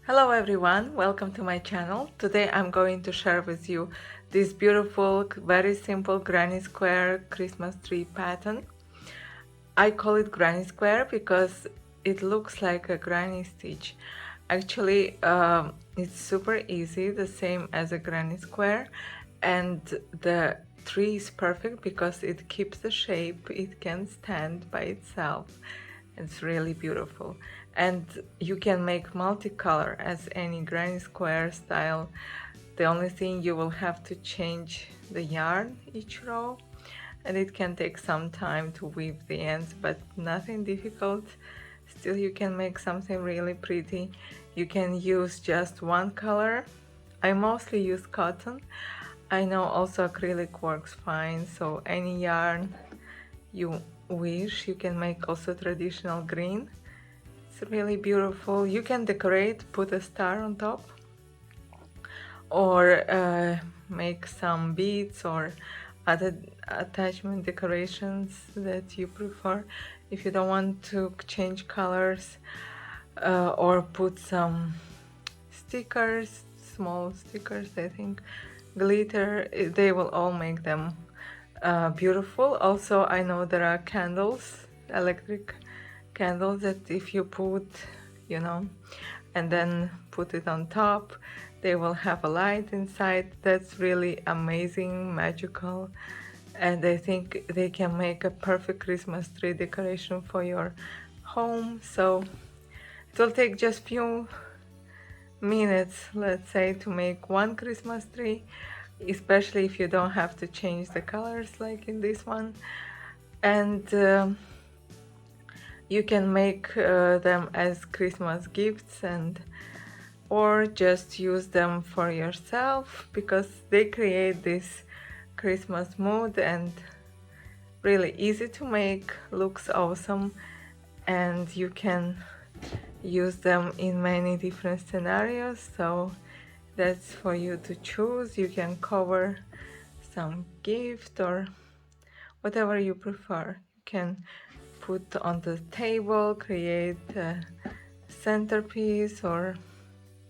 Hello everyone, welcome to my channel. Today I'm going to share with you this beautiful, very simple granny square Christmas tree pattern. I call it granny square because it looks like a granny stitch. Actually, it's super easy, the same as a granny square, and the tree is perfect because it keeps the shape, it can stand by itself. It's really beautiful, and you can make multicolor as any granny square style. The only thing, you will have to change the yarn each row, and it can take some time to weave the ends, but nothing difficult. Still, you can make something really pretty. You can use just one color. I mostly use cotton. I know also acrylic works fine, so any yarn you wish. You can make also traditional green. It's really beautiful. You can decorate, put a star on top, or make some beads or other attachment decorations that you prefer. If you don't want to change colors, or put some stickers, small stickers, I think, glitter, they will all make them beautiful. Also, I know there are candles, electric candles, that if you put, and then put it on top, they will have a light inside. That's really amazing, magical, and I think they can make a perfect Christmas tree decoration for your home. So it will take just few minutes, let's say, to make one Christmas tree, especially if you don't have to change the colors like in this one. And you can make them as Christmas gifts, and or just use them for yourself, because they create this Christmas mood, and really easy to make, looks awesome, and you can use them in many different scenarios. So that's for you to choose. You can cover some gift or whatever you prefer. You can put on the table, create a centerpiece, or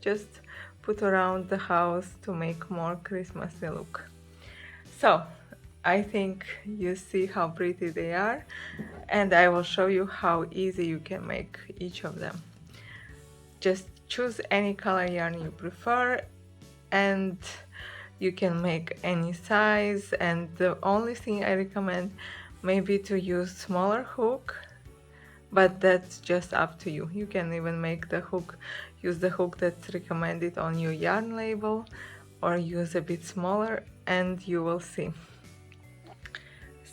just put around the house to make more Christmassy look. So I think you see how pretty they are, and I will show you how easy you can make each of them. Just choose any color yarn you prefer, and you can make any size. And the only thing I recommend maybe to use smaller hook, but that's just up to you. You can even make the hook, use the hook that's recommended on your yarn label, or use a bit smaller, and you will see.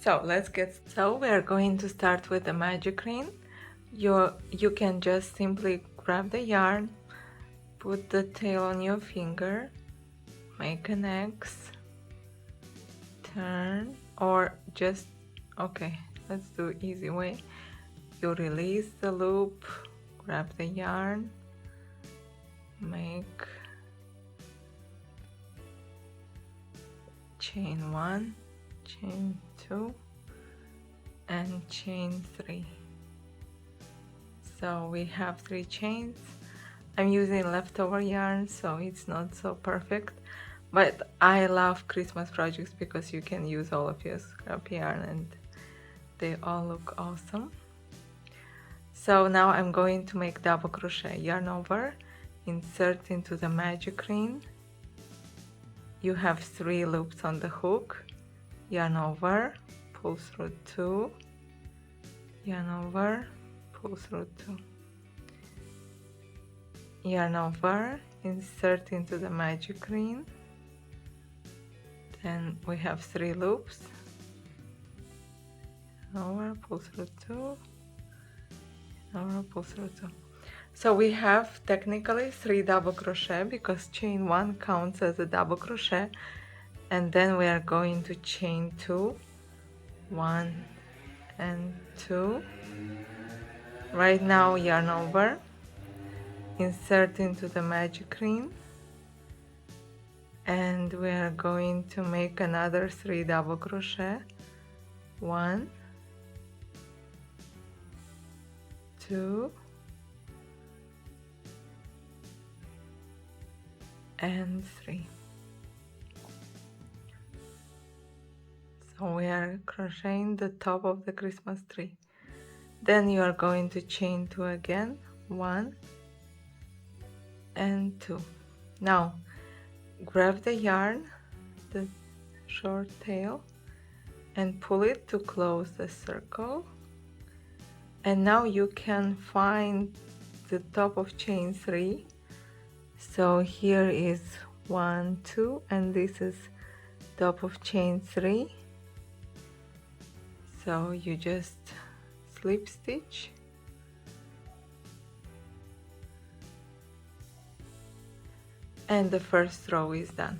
So let's get, so we are going to start with the magic ring. You can just simply grab the yarn, put the tail on your finger, make an X, turn, or just, okay, let's do easy way. You release the loop, grab the yarn, make chain 1, chain 2, and chain 3. So we have 3 chains. I'm using leftover yarn, so it's not so perfect, but I love Christmas projects because you can use all of your scrap yarn and they all look awesome. So now I'm going to make double crochet. Yarn over, insert into the magic ring. You have 3 loops on the hook. Yarn over, pull through 2, yarn over, pull through 2, yarn over, insert into the magic ring. Then we have 3 loops. Yarn over, pull through 2, yarn over, pull through 2. So we have technically 3 double crochet because chain 1 counts as a double crochet, and then we are going to chain 2, 1 and 2. Right now, yarn over, insert into the magic ring, and we are going to make another 3 double crochet. 1, 2, and 3. So we are crocheting the top of the Christmas tree. Then you are going to chain 2 again, 1 and 2. Now grab the yarn, the short tail, and pull it to close the circle. And now you can find the top of chain 3. So here is 1, 2, and this is top of chain 3. So you just slip stitch and the first row is done.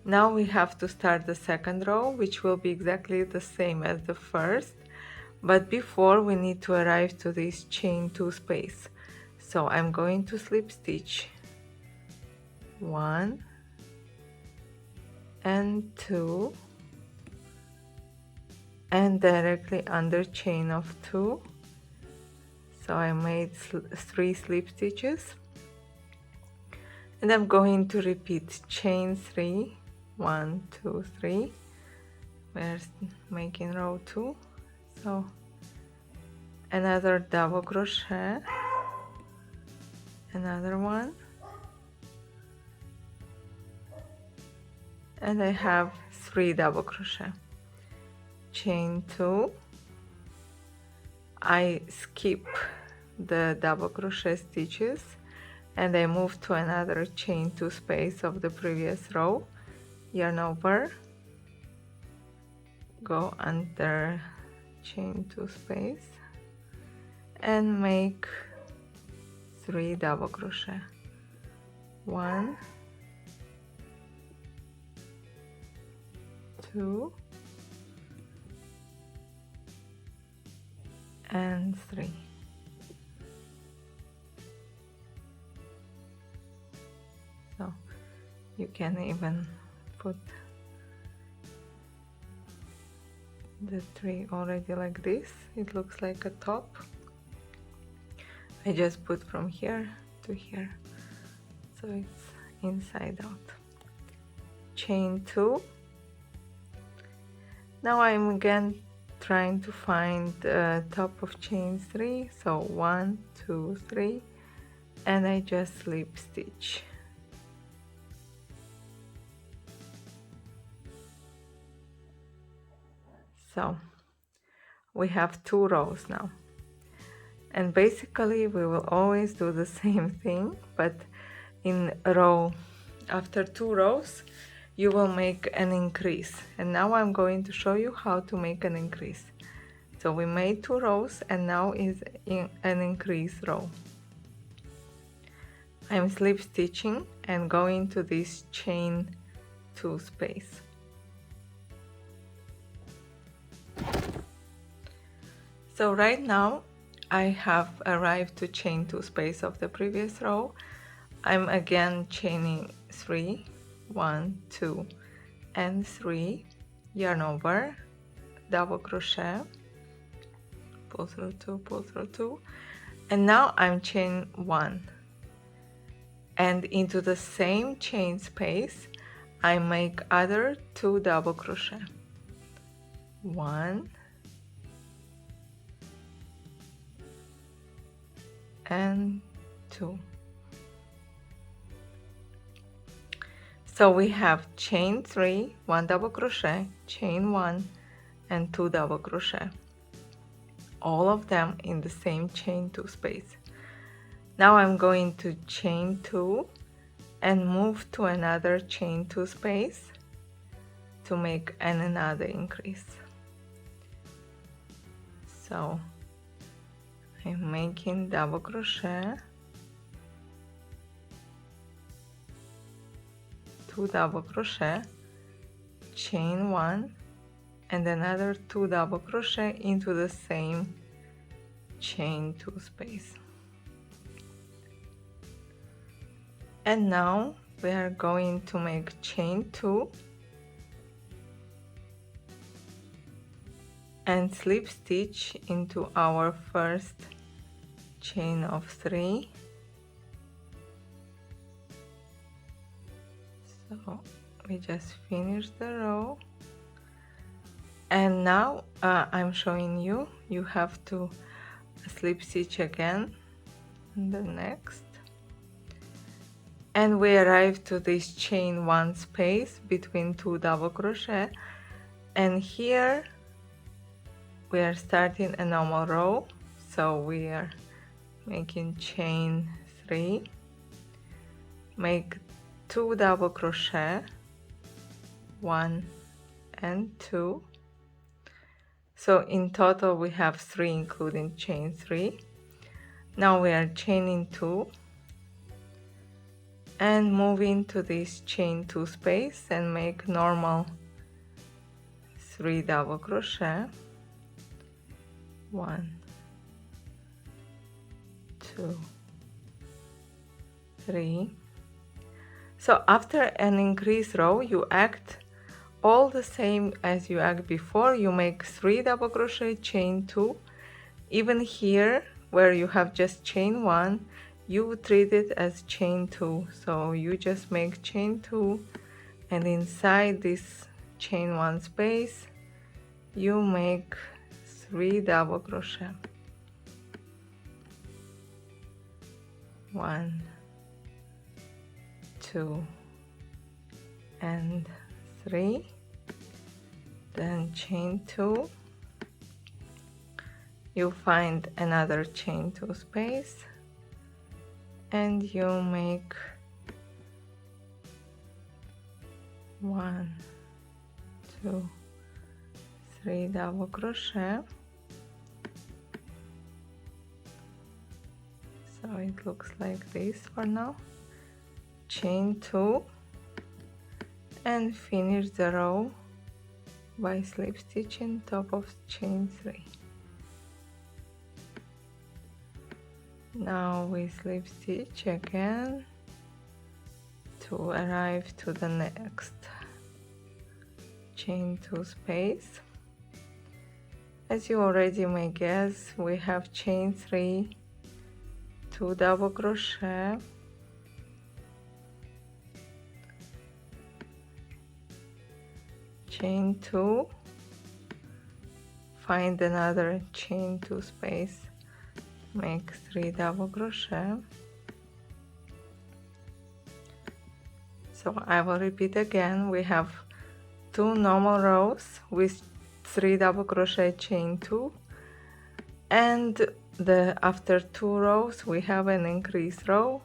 Now we have to start the second row, which will be exactly the same as the first, but before we need to arrive to this chain 2 space. So I'm going to slip stitch 1 and 2 and directly under chain of 2. So I made 3 slip stitches, and I'm going to repeat chain 3, 1, 2, 3. We're making row 2. So another double crochet, another one, and I have 3 double crochet. Chain 2, I skip the double crochet stitches and I move to another chain 2 space of the previous row, yarn over, go under chain 2 space and make 3 double crochet. 1, 2 and 3. So you can even put the tree already like this. It looks like a top. I just put from here to here, so it's inside out. Chain 2. Now I'm again trying to find the top of chain 3, so 1, 2, 3, and I just slip stitch. So we have 2 rows now, and basically we will always do the same thing, but in row after 2 rows you will make an increase, and now I'm going to show you how to make an increase. So we made 2 rows and now is in an increase row. I'm slip stitching and going to this chain 2 space. So right now I have arrived to chain 2 space of the previous row. I'm again chaining 3, 1, 2 and 3, yarn over, double crochet, pull through 2, pull through 2, and now I'm chaining 1, and into the same chain space I make other 2 double crochet, 1 and 2. So we have chain 3, 1 double crochet, chain 1 and 2 double crochet, all of them in the same chain 2 space. Now I'm going to chain 2 and move to another chain 2 space to make another increase. So I'm making double crochet, 2 double crochet, chain 1 and another 2 double crochet into the same chain 2 space. And now we are going to make chain 2 and slip stitch into our first chain of 3, So we just finished the row, and now I'm showing you, you have to slip stitch again in the next, and we arrive to this chain one space between two double crochet, and here we are starting a normal row, so we are making chain 3, make 2 double crochet, 1 and 2, so in total we have 3 including chain 3. Now we are chaining 2 and move into this chain 2 space and make normal 3 double crochet, 1, 2, 3. So after an increased row you act all the same as you act before. You make 3 double crochet, chain 2. Even here where you have just chain 1, you treat it as chain 2, so you just make chain 2, and inside this chain 1 space you make 3 double crochet, 1, 2 and 3, then chain 2, you find another chain 2 space and you make 1, 2, 3 double crochet. So it looks like this for now. Chain 2 and finish the row by slip stitching top of chain 3. Now we slip stitch again to arrive to the next chain 2 space. As you already may guess, we have chain 3, 2 double crochet, chain 2, find another chain 2 space, make 3 double crochet. So I will repeat again, we have 2 normal rows with 3 double crochet, chain 2, and after 2 rows we have an increased row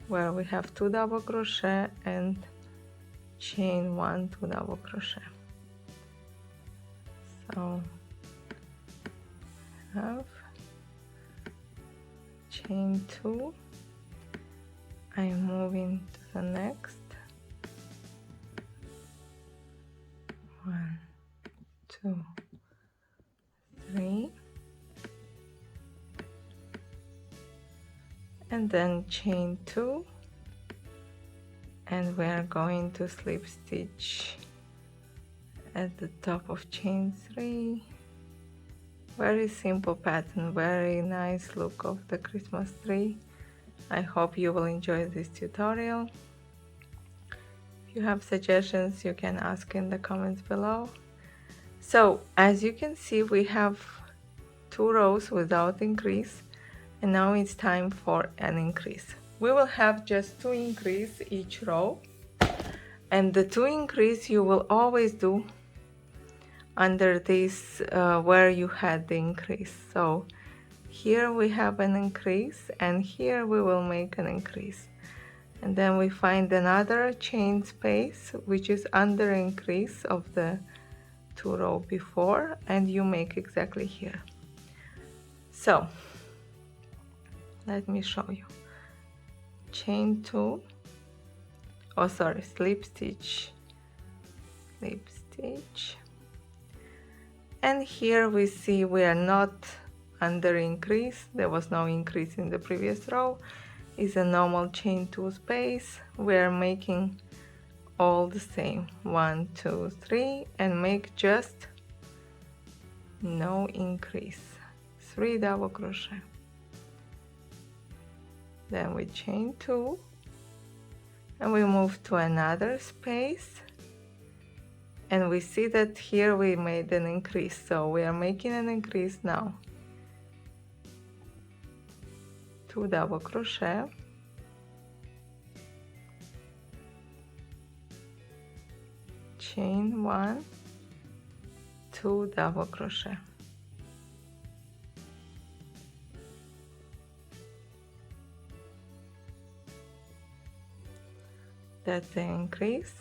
where we have 2 double crochet and chain 1, 2 double crochet. So have chain 2, I'm moving to the next, 1, 2, 3, and then chain 2, and we are going to slip stitch at the top of chain 3. Very simple pattern, very nice look of the Christmas tree. I hope you will enjoy this tutorial. If you have suggestions, you can ask in the comments below. So as you can see, we have 2 rows without increase, and now it's time for an increase. We will have just 2 increase each row, and the 2 increase you will always do under this where you had the increase. So here we have an increase, and here we will make an increase, and then we find another chain space which is under increase of the 2 row before, and you make exactly here. So let me show you. Chain 2, oh sorry, slip stitch, slip stitch, and here we see we are not under increase, there was no increase in the previous row, is a normal chain 2 space. We are making all the same, 1, 2, 3, and make just no increase, 3 double crochet, then we chain 2 and we move to another space, and we see that here we made an increase, so we are making an increase now. 2 double crochet, chain 1, 2 double crochet. That's the increase.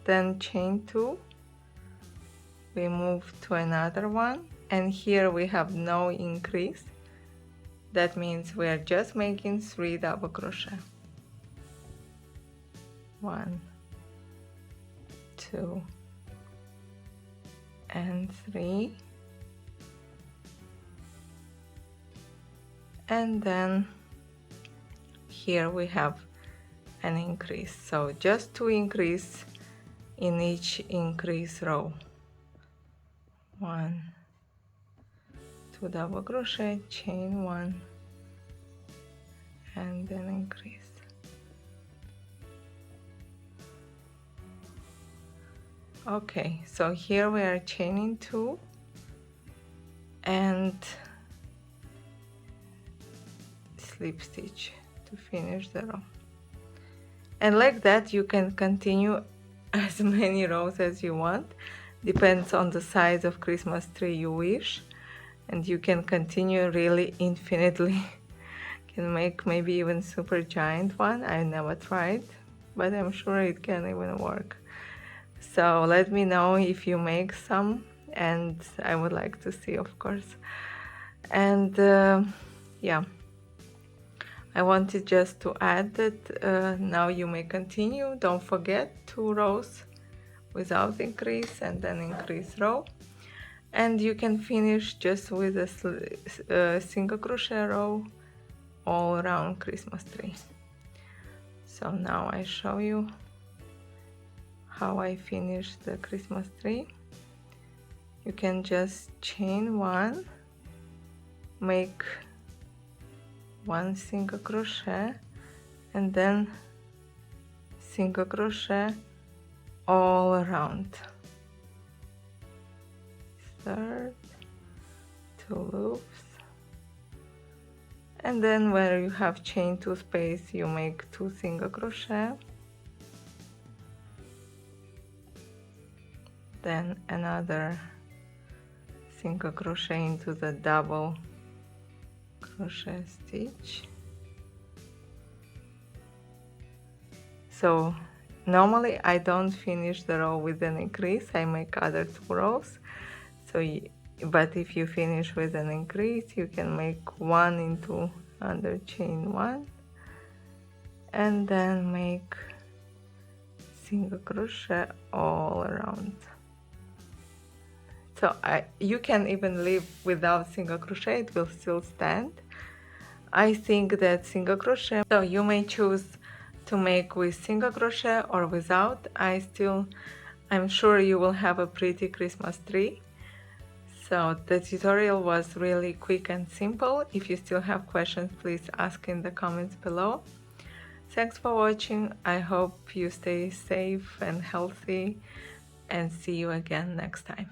Then chain 2, we move to another one, and here we have no increase. That means we are just making 3 double crochet. 1, 2, and 3, and then here we have an increase, so just 2 increase in each increase row. 1, 2 double crochet, chain 1, and then increase. Okay, so here we are chaining 2 and slip stitch to finish the row, and like that you can continue as many rows as you want. Depends on the size of Christmas tree you wish, and you can continue really infinitely. Can make maybe even super giant one. I never tried, but I'm sure it can even work. So let me know if you make some, and I would like to see, of course. And yeah, I wanted just to add that now you may continue. Don't forget 2 rows without increase and then increase row, and you can finish just with a single crochet row all around Christmas tree. So now I show you how I finish the Christmas tree. You can just chain 1, make 1 single crochet, and then single crochet all around. Third, 2 loops, and then where you have chain 2 space you make 2 single crochet, then another single crochet into the double crochet stitch. So normally I don't finish the row with an increase, I make other 2 rows. So but if you finish with an increase, you can make 1 into under chain 1 and then make single crochet all around. So you can even leave without single crochet, it will still stand. I think that single crochet, so you may choose to make with single crochet or without. I'm sure you will have a pretty Christmas tree. So the tutorial was really quick and simple. If you still have questions, please ask in the comments below. Thanks for watching. I hope you stay safe and healthy, and see you again next time.